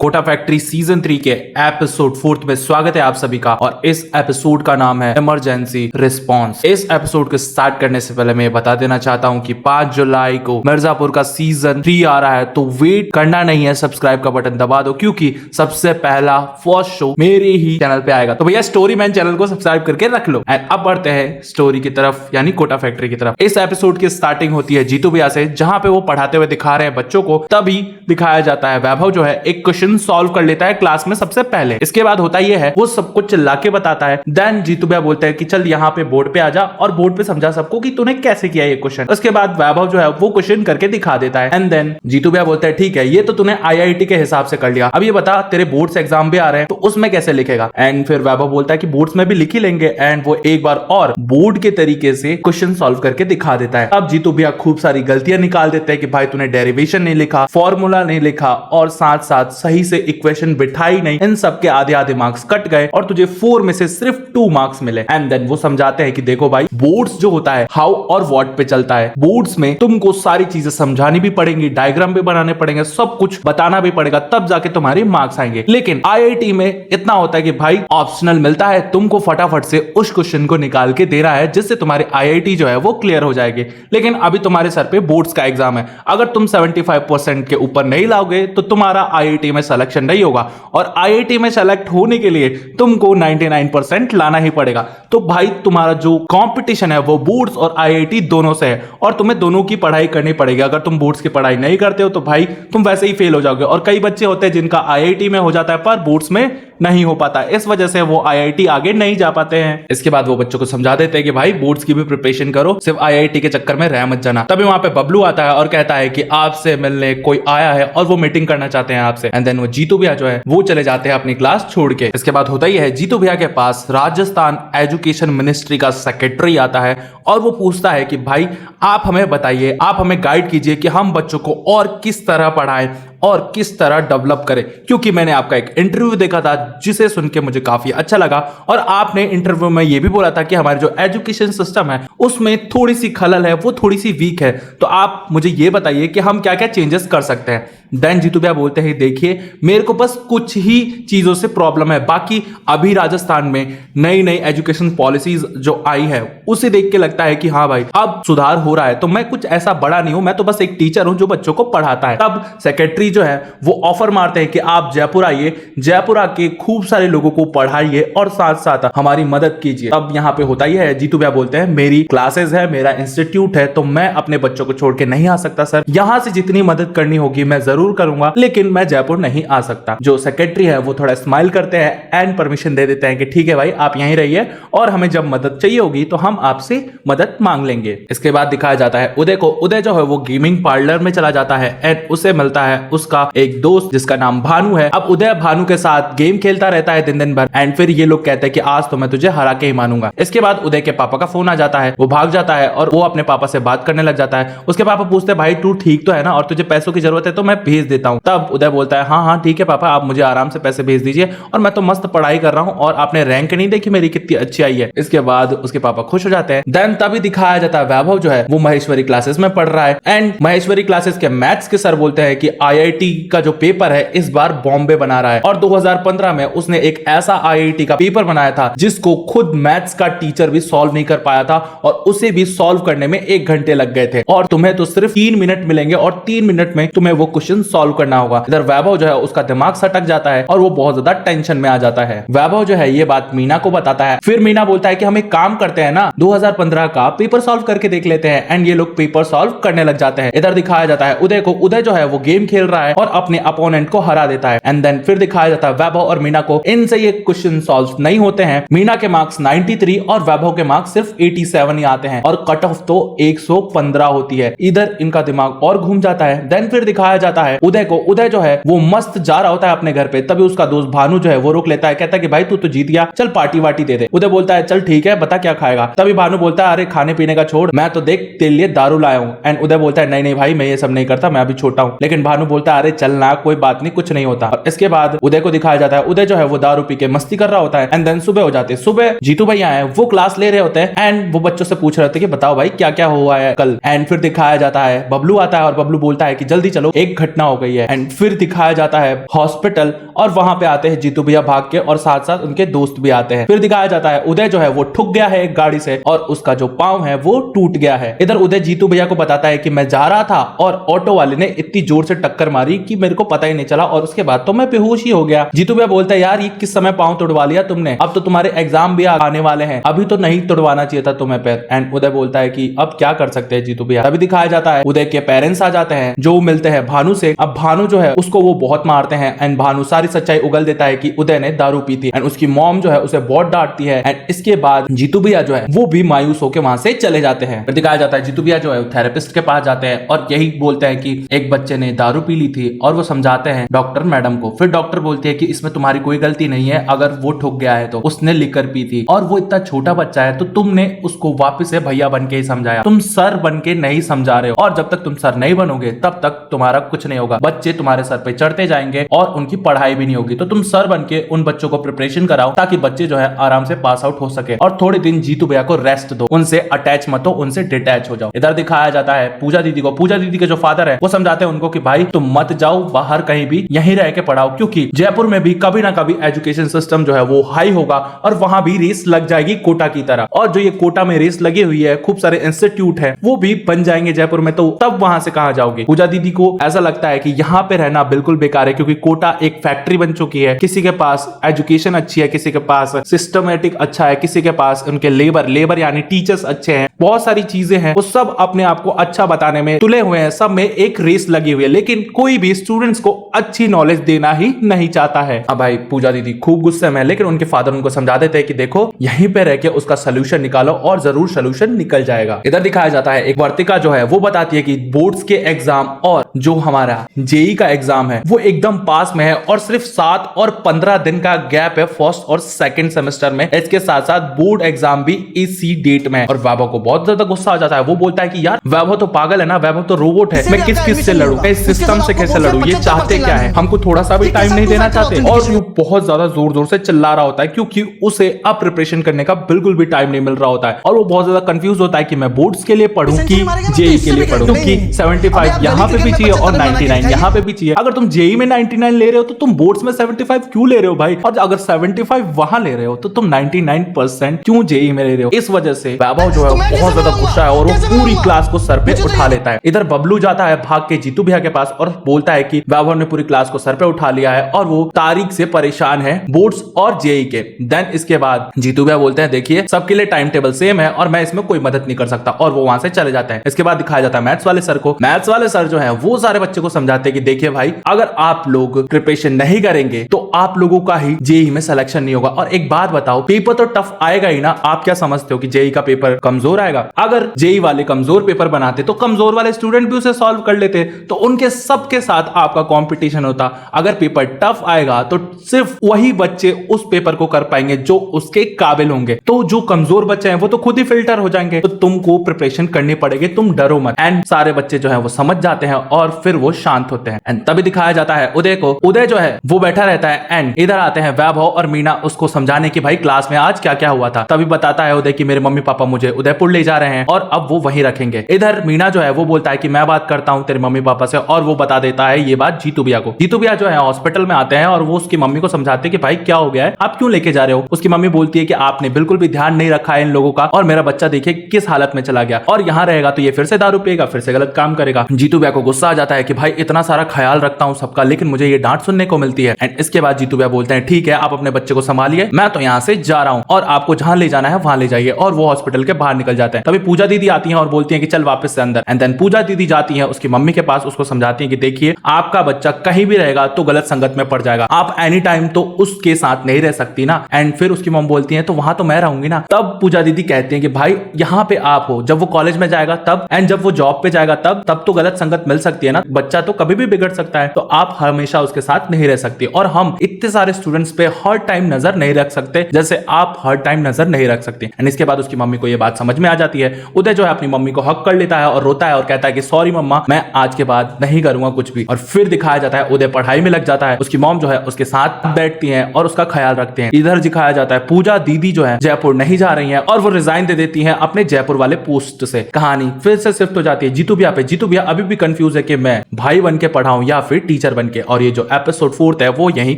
Kota factory season 3 के episode 4 में स्वागत है आप सभी का। और इस एपिसोड का नाम है इमरजेंसी रिस्पांस। इस एपिसोड को स्टार्ट करने से पहले मैं बता देना चाहता हूं कि 5 जुलाई को मिर्जापुर का सीजन 3 आ रहा है, तो वेट करना नहीं है, सब्सक्राइब का बटन दबा दो क्योंकि सबसे पहला फर्स्ट शो मेरे ही चैनल पे आएगा। तो भैया स्टोरी मैन चैनल को सब्सक्राइब करके रख लो। एंड अब बढ़ते हैं स्टोरी की तरफ, यानी कोटा फैक्ट्री की तरफ। इस एपिसोड की स्टार्टिंग होती है जीतू भैया से, जहां पे वो पढ़ाते हुए दिखा रहे हैं बच्चों को। तभी दिखाया जाता है वैभव जो है एक क्वेश्चन सॉल्व कर लेता है क्लास में सबसे पहले। इसके बाद होता यह है वो सब कुछ चिल्ला के बताता है। देन जीतू भैया बोलते हैं कि चल यहाँ पे बोर्ड पे आ जा और बोर्ड पे समझा सबको कि तूने कैसे किया ये क्वेश्चन। उसके बाद वैभव जो है वो क्वेश्चन करके दिखा देता है। एंड देन जीतू भैया बोलते हैं ठीक है, ये तो तूने आईआईटी के हिसाब से कर लिया, अब ये बता तेरे बोर्ड्स एग्जाम भी आ रहे हैं तो उसमें कैसे लिखेगा। एंड फिर वैभव बोलता है कि बोर्ड्स में भी लिख ही लेंगे। एंड वो एक बार और बोर्ड के तरीके से क्वेश्चन सॉल्व करके दिखा देता है। अब जीतू भैया खूब सारी गलतियां निकाल देते हैं कि भाई तूने डेरिवेशन नहीं लिखा, फॉर्मूला नहीं लिखा और साथ साथ सही से इक्वेशन बिठाई नहीं। इन सब के आधे आधे मार्क्स कट गए और तुझे 4 में से सिर्फ 2 मार्क्स मिले। एंड देन वो समझाते हैं कि देखो भाई, बोर्ड्स जो होता है हाउ और व्हाट पे चलता है। बोर्ड्स में तुमको सारी चीजें समझानी भी पड़ेंगी, डायग्राम भी बनाने पड़ेंगे, सब कुछ बताना भी पड़ेगा, तब जाके तुम्हारे मार्क्स आएंगे। लेकिन आईआईटी में इतना होता है कि भाई ऑप्शनल मिलता है, तुमको फटाफट से उस क्वेश्चन को निकाल के दे रहा है जिससे तुम्हारे आईआईटी जो है वो क्लियर हो जाएगी। लेकिन अभी तुम्हारे सर पे बोर्ड्स का एग्जाम है, अगर तुम 75% के ऊपर नहीं लाओगे तो तुम्हारा आईआईटी में सिलेक्शन नहीं होगा और आईआईटी में सेलेक्ट होने के लिए तुमको 99% लाना ही पड़ेगा। तो भाई तुम्हारा जो कंपटीशन है वो बोर्ड्स और आईआईटी दोनों से है और तुम्हें दोनों की पढ़ाई करनी पड़ेगी। अगर तुम बोर्ड्स की पढ़ाई नहीं करते हो तो भाई तुम वैसे ही फेल हो जाओगे। और कई बच्चे होते हैं जिनका आईआईटी में हो जाता है पर बोर्ड्स में नहीं हो पाता, इस वजह से वो आईआईटी आगे नहीं जा पाते हैं। इसके बाद वो बच्चों को समझा देते हैं कि भाई बोर्ड्स की भी प्रिपरेशन करो, सिर्फ आईआईटी के चक्कर में रह मत जाना। तभी वहां पे बबलू आता है और कहता है कि आपसे मिलने कोई आया है और वो मीटिंग करना चाहते हैं आपसे। एंड देन वो जीतू भैया जो है वो चले जाते हैं अपनी क्लास छोड़ के। इसके बाद होता ही है जीतू भैया के पास राजस्थान एजुकेशन मिनिस्ट्री का सेक्रेटरी आता है और वो पूछता है कि भाई आप हमें बताइए, आप हमें गाइड कीजिए कि हम बच्चों को और किस तरह पढ़ाएं और किस तरह डेवलप करें, क्योंकि मैंने आपका एक इंटरव्यू देखा था जिसे सुन के मुझे काफी अच्छा लगा और आपने इंटरव्यू में यह भी बोला था कि हमारे जो एजुकेशन सिस्टम है उसमें थोड़ी सी खलल है, वो थोड़ी सी वीक है, तो आप मुझे ये बताइए कि हम क्या क्या चेंजेस कर सकते हैं। देन जीतू भैया बोलते हैं देखिए मेरे को बस कुछ ही चीजों से प्रॉब्लम है, बाकी अभी राजस्थान में नई नई एजुकेशन पॉलिसीज जो आई है उसे देख के लगता है कि हाँ भाई अब सुधार हो रहा है। तो मैं कुछ ऐसा बड़ा नहीं हूं, मैं तो बस एक टीचर हूं जो बच्चों को पढ़ाता है। तब सेक्रेटरी जो है वो ऑफर मारते हैं कि आप जयपुर आइए, जयपुर आके खूब सारे लोगों को पढ़ाइए और साथ साथ हमारी मदद कीजिए। अब यहाँ पे होता ही है जीतू भैया बोलते हैं मेरी क्लासेस है, मेरा इंस्टीट्यूट है, तो मैं अपने बच्चों को छोड़ के नहीं आ सकता सर, यहां से जितनी मदद करनी होगी मैं जरूर करूंगा, लेकिन मैं जयपुर नहीं आ सकता। जो सेक्रेटरी है वो थोड़ा स्माइल करते हैं एंड परमिशन दे देते हैं कि ठीक है भाई आप यहीं रहिए और हमें जब मदद चाहिए होगी तो हम आपसे मदद मांग लेंगे। इसके बाद दिखाया जाता है उदय को। उदय जो है वो गेमिंग पार्लर में चला जाता है एंड उसे मिलता है उसका एक दोस्त जिसका नाम भानु है। अब उदय भानु के साथ गेम खेलता रहता है दिन दिन भर एंड फिर ये लोग कहते हैं कि आज तो मैं तुझे हरा के ही मानूंगा। इसके बाद उदय के पापा का फोन आ जाता है, वो भाग जाता है और वो अपने पापा से बात करने लग जाता है। उसके पापा पूछते हैं भाई तू ठीक तो है ना और तुझे पैसों की जरूरत है तो मैं भेज देता हूँ। तब उदय बोलता है हाँ हाँ ठीक है पापा, आप मुझे आराम से पैसे भेज दीजिए और मैं तो मस्त पढ़ाई कर रहा हूँ और आपने रैंक नहीं देखी मेरी कितनी अच्छी आई है। इसके बाद उसके पापा खुश हो जाते हैं। देन तभी दिखाया जाता है वैभव जो है वो महेश्वरी क्लासेस में पढ़ रहा है एंड महेश्वरी क्लासेस के मैथ्स के सर बोलते हैं कि आईआईटी का जो पेपर है इस बार बॉम्बे बना रहा है और 2015 में उसने एक ऐसा आईआईटी का पेपर बनाया था जिसको खुद मैथ्स का टीचर भी सॉल्व नहीं कर पाया था और उसे भी सॉल्व करने में 1 घंटे लग गए थे और तुम्हें तो सिर्फ 3 मिनट मिलेंगे और 3 मिनट में तुम्हें वो क्वेश्चन सॉल्व करना होगा। इधर वैभव जो है उसका दिमाग सटक जाता है और वो बहुत ज्यादा टेंशन में आ जाता है। वैभव जो है ये बात मीना को बताता है। फिर मीना बोलता है कि हम एक काम करते हैं ना, 2015 का पेपर सॉल्व करके देख लेते हैं एंड ये लोग पेपर सॉल्व करने लग जाते हैं। इधर दिखाया जाता है उदय को। उदय जो है वो गेम खेल रहा है और अपने अपोनेंट को हरा देता है एंड देन फिर दिखाया जाता है वैभव और मीना को। इनसे ये क्वेश्चन सॉल्व नहीं होते हैं। मीना के मार्क्स 93 और वैभव के मार्क्स सिर्फ 87 ही आते हैं और कट ऑफ तो 115 होती है। इधर इनका दिमाग और घूम जाता है। देन फिर दिखाया जाता है उदय को। उदय जो है वो मस्त जा रहा होता है अपने घर पे, तभी उसका दोस्त भानु जो है वो रोक लेता है, कहता है कि भाई तू तो जीत गया, चल पार्टी वार्टी दे दे। उदय बोलता है चल ठीक है बता क्या खाएगा। तभी भानु बोलता है अरे खाने पीने का छोड़, मैं तो देख तेरे लिए दारू लाया हूं। एंड उदय बोलता है नहीं नहीं भाई मैं ये सब नहीं करता, मैं अभी छोटा हूं। लेकिन भानु बोलता है अरे चल ना कोई बात नहीं, कुछ नहीं होता। और इसके बाद उदय को दिखाया जाता है उदय जो है वो दारू पी के मस्ती कर रहा होता है एंड देन सुबह हो जाती है। सुबह जीतू भैया है वो क्लास ले रहे होते हैं एंड वो बच्चों उससे पूछ रहे थे कि बताओ भाई क्या क्या हुआ है कल। एंड फिर दिखाया जाता है बबलू आता है और बबलू बोलता है कि जल्दी चलो एक घटना हो गई है। एंड फिर दिखाया जाता है हॉस्पिटल और वहां पे आते हैं जीतू भैया भाग के और साथ साथ उनके दोस्त भी आते हैं। फिर दिखाया जाता है उदय जो है वो ठुक गया है एक गाड़ी से और उसका जो पांव है वो टूट गया है। इधर उदय जीतू भैया को बताता है कि मैं जा रहा था और ऑटो वाले ने इतनी जोर से टक्कर मारी कि मेरे को पता ही नहीं चला और उसके बाद तो मैं बेहोश ही हो गया। जीतू भैया बोलता है यार ये किस समय पांव तोड़वा लिया तुमने, अब तो तुम्हारे एग्जाम भी आने वाले हैं, अभी तो नहीं तोड़वाना चाहिए था तुम्हें पैर। एंड उदय बोलता है कि अब क्या कर सकते हैं जीतू भैया। तभी दिखाया जाता है उदय के पेरेंट्स आ जाते हैं जो मिलते हैं भानु से। अब भानु जो है उसको वो बहुत मारते हैं एंड भानु सारी सच्चाई उगल देता है कि उदय ने दारू पी थी एंड उसकी मॉम जो है उसे बहुत डांटती है। एंड इसके बाद जीतू भैया जो है वो भी मायूस होकर वहां से चले जाते हैं। फिर दिखाया जाता है जीतू भैया जो है थेरेपिस्ट के पास जाते हैं और यही बोलते हैं कि एक बच्चे ने दारू पी ली थी और वो समझाते हैं डॉक्टर मैडम को। फिर डॉक्टर बोलती है कि इसमें तुम्हारी कोई गलती नहीं है, अगर वो ठुक गया है तो उसने लिकर पी थी और वो इतना छोटा बच्चा है तो तुमने उसको वापस से भैया बन के ही समझाया, तुम सर बन के नहीं समझा रहे हो और जब तक तुम सर नहीं बनोगे तब तक तुम्हारा कुछ नहीं होगा, बच्चे तुम्हारे सर पे चढ़ते जाएंगे और उनकी पढ़ाई भी नहीं होगी। तो तुम सर बन के उन बच्चों को प्रिपरेशन कराओ ताकि बच्चे जो है आराम से पास आउट हो सके और थोड़े दिन जीतू भैया को रेस्ट दो, उनसे अटैच मत हो, उनसे डिटैच हो जाओ। इधर दिखाया जाता है पूजा दीदी को। पूजा दीदी के जो फादर है वो समझाते हैं उनको कि भाई तुम मत जाओ बाहर कहीं भी, यहीं रह के पढ़ाओ क्योंकि जयपुर में भी कभी ना कभी एजुकेशन सिस्टम जो है वो हाई होगा और वहां भी रेस लग जाएगी कोटा की तरह। और जो ये कोटा में रेस लगी हुई है खूब सारे इंस्टीट्यूट है वो भी बन जाएंगे जयपुर में, तो तब वहां से कहां जाओगे। पूजा दीदी को ऐसा लगता है कि यहाँ पे रहना बिल्कुल बेकार है क्योंकि कोटा एक फैक्ट्री बन चुकी है, किसी के पास एजुकेशन अच्छी है, किसी के पास सिस्टमेटिक अच्छा है, किसी के पास उनके लेबर यानी टीचर्स अच्छे हैं, बहुत सारी चीजें हैं, वो सब अपने आप को अच्छा बताने में तुले हुए हैं, सब में एक रेस लगी हुई है, लेकिन कोई भी स्टूडेंट्स को अच्छी नॉलेज देना ही नहीं चाहता है। अब भाई पूजा दीदी खूब गुस्से में है लेकिन उनके फादर उनको समझा देते हैं कि देखो यहीं पे रह के उसका सोल्यूशन निकालो और जरूर सोल्यूशन निकल जाएगा। इधर दिखाया जाता है एक वर्तिका जो है वो बताती है कि बोर्ड्स के एग्जाम और जो हमारा जेई का एग्जाम है वो एकदम पास में है और सिर्फ 7 और 15 दिन का गैप है फर्स्ट और सेकंड सेमेस्टर में, इसके साथ साथ बोर्ड एग्जाम भी इसी डेट में है। और वैभव को बहुत ज्यादा गुस्सा आ जाता है, वो बोलता है कि यार वैभव तो पागल है ना, वैभव तो रोबोट है, मैं किस से लड़ूं, इस सिस्टम से कैसे लड़ूं, ये चाहते क्या है, हमको थोड़ा सा भी टाइम नहीं देना चाहते। और वो बहुत ज्यादा जोर से चिल्ला रहा होता है क्योंकि उसे अब प्रिपरेशन करने का बिल्कुल भी टाइम नहीं मिल रहा होता है और वो बहुत ज्यादा कंफ्यूज होता है कि मैं बोर्ड्स के लिए पढ़ूं कि जेई के लिए पढ़ूं, क्योंकि 75 यहाँ पे भी चाहिए और 99 यहाँ पे भी चाहिए। अगर तुम जेई में 99 ले रहे हो तो तुम बोर्ड्स में 75 क्यों ले रहे हो भाई, और अगर 75 वहां ले रहे हो तो तुम 99% क्यों जेई में ले रहे हो। इस वजह से वैभव जो है बहुत ज्यादा गुस्सा है और वो पूरी क्लास को सर पे उठा लेता है। इधर बबलू जाता है भाग के जीतू भैया के पास और बोलता है कि वैभव ने पूरी क्लास को सर पे उठा लिया है और वो तारीख से परेशान है बोर्ड्स और जेई के। देन इसके बाद जीतू भैया बोलते हैं देखिए सबके लिए टाइम टेबल सेम है और मैं इसमें कोई मदद नहीं कर सकता, और वो वहां से चले जाते हैं। इसके बाद दिखाया जाता है मैथ्स वाले सर को। मैथ्स वाले सर जो है वो सारे बच्चे को समझाते हैं कि देखिए भाई अगर आप लोग प्रिपरेशन नहीं करेंगे तो आप लोगों का ही जेई में सिलेक्शन नहीं होगा। और एक बात बताओ, पेपर तो टफ आएगा ही ना, आप क्या समझते हो कि जेई का पेपर कमजोर आएगा? अगर जेई वाले कमजोर पेपर बनाते तो कमजोर वाले स्टूडेंट भी उसे सॉल्व कर लेते, तो उनके सबके साथ आपका कंपटीशन होता। अगर पेपर टफ आएगा तो सिर्फ वही बच्चे उस पेपर को कर पाएंगे जो उसके काबिल होंगे, तो जो कमजोर बच्चे हैं वो तो खुद ही फिल्टर हो जाएंगे। तो तुमको प्रिपरेशन करनी पड़ेगी, तुम डरो मत। एंड सारे बच्चे जो है वो समझ जाते हैं और फिर वो शांत होते हैं। एंड तभी दिखाया जाता है उदय को। उदय जो है वो बैठा रहता है एंड इधर आते हैं वैभव और मीना उसको समझाने की भाई क्लास में आज क्या क्या हुआ था। तभी बताता है उदय कि मेरे मम्मी पापा मुझे उदयपुर ले जा रहे हैं और अब वो वहीं रखेंगे। इधर मीना जो है वो बोलता है कि मैं बात करता हूँ तेरे मम्मी पापा से, और वो बता देता है ये बात जीतू भैया को। जीतू भैया जो है हॉस्पिटल में आते हैं और वो उसकी मम्मी को समझाते हैं कि भाई क्या हो गया है, आप क्यों लेके जा रहे हो। उसकी मम्मी बोलती है कि आपने बिल्कुल भी ध्यान नहीं रखा है इन लोगों का और मेरा बच्चा देखिए किस हालत में चला गया, और यहाँ रहेगा तो ये फिर से दारू पिएगा, फिर से गलत काम करेगा। जीतू भैया को गुस्सा आ जाता है कि भाई इतना सारा ख्याल रखता हूँ सबका लेकिन मुझे ये डांट सुनने को मिलती है। एंड इसके बाद जीतू भैया बोलते हैं ठीक है आप अपने बच्चे को संभालिए, मैं तो यहाँ से जा रहा हूँ और आपको जहां ले जाना है वहां ले जाइए, और वो हॉस्पिटल के बाहर निकल जाते हैं। तभी पूजा दीदी आती है और बोलती है कि चल वापस से अंदर। एंड देन पूजा दीदी जाती है उसकी मम्मी के पास, उसको समझाती है कि देखिए आपका बच्चा कहीं भी रहेगा तो गलत संगत में पड़ जाएगा, आप एनी टाइम तो उसके साथ नहीं रह सकती ना। एंड फिर उसकी मम्मी बोलती है तो वहां तो मैं रहूंगी ना। तब पूजा दीदी कहती है कि भाई यहाँ पे आप हो, जब वो कॉलेज में जाएगा तब, एंड जब वो जॉब पे जाएगा तब तो गलत संगत मिल सकती है ना, बच्चा तो कभी भी बिगड़ सकता है, तो आप हमेशा उसके साथ नहीं रह सकती। और हम इतने सारे स्टूडेंट्स पे हर टाइम नजर नहीं रख सकते जैसे आप हर टाइम नजर नहीं रख सकते। एंड इसके बाद उसकी मम्मी को ये बात समझ में आ जाती है। उदय जो है अपनी मम्मी को हक कर लेता है और रोता है और कहता है कि सॉरी मम्मा, मैं आज के बाद नहीं करूंगा कुछ भी। और फिर दिखाया जाता है उदय पढ़ाई में लग जाता है, उसकी मॉम जो है उसके साथ बैठती है और उसका ख्याल रखते हैं। इधर दिखाया जाता है पूजा दीदी जो है जयपुर नहीं जा रही है और वो रिजाइन दे देती हैं अपने जयपुर वाले पोस्ट से। कहानी फिर से शिफ्ट हो जाती है जीतू भैया पे। जीतू भैया अभी भी कंफ्यूज है कि मैं भाई बन के पढ़ाऊं या फिर टीचर बन के, और ये जो एपिसोड 4 है वो यहीं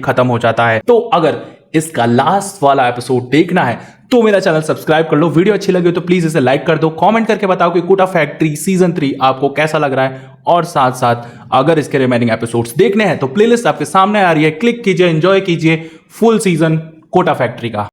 खत्म हो जाता है। तो अगर इसका लास्ट वाला एपिसोड देखना है तो मेरा चैनल सब्सक्राइब कर लो। वीडियो अच्छी लगी हो तो प्लीज इसे लाइक कर दो। कमेंट करके बताओ कि कोटा फैक्ट्री सीजन 3 आपको कैसा लग रहा है, और साथ साथ अगर इसके रिमेनिंग एपिसोड्स देखने हैं तो प्लेलिस्ट आपके सामने आ रही है, क्लिक कीजिए, एंजॉय कीजिए फुल सीजन कोटा फैक्ट्री का।